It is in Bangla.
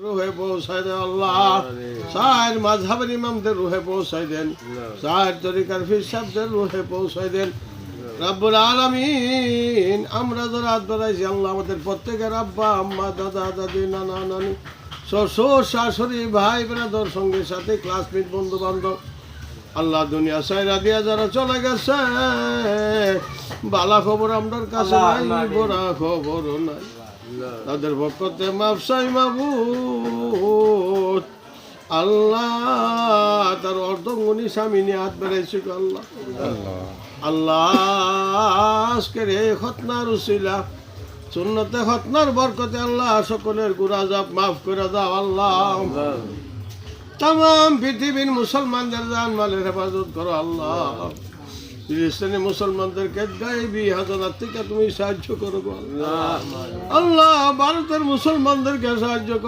রুহে পৌঁছায় দেন আল্লাহ, সার মাযহাবের ইমামদের রুহে পৌঁছায় দেন, সার তরিকার পীর সাহেবদের রুহে পৌঁছায় দেন রব্বুল আলামিন। আমরা যারা হাত বাড়াইছি আল্লাহ, আমাদের প্রত্যেকের আব্বা আম্মা দাদা দাদি নানা নানি শ্বশুর শাশুড়ি ভাই ব্রাদার সঙ্গে সাথে ক্লাসমেট বন্ধু বান্ধব আল্লাহ দুনিয়া সাইরা দিয়া যারা চলে গেছে, বালা খবর আমরার কাছে নাই, বড়া খবরও নাই, তাদের পক্ষতে মাফ চাই মাবুদ আল্লাহ। তার অর্ধঙ্গনি স্বামী নিয়ে হাত বেড়াইছি আল্লাহ, আল্লাহ আজকের এই খতনার উসিলা সুন্নতে খতনার বরকতে আল্লাহ সকলের গুনাহ মাফ করে দাও আল্লাহ। তাম পৃথিবীর মুসলমানদের জান মালের হেফাজত করো আল্লাহ। ফিলিস্তিনি মুসলমানদেরকে গায়েবী হাজার থেকে তুমি সাহায্য করো আল্লাহ। আল্লাহ ভারতের মুসলমানদেরকে সাহায্য করো।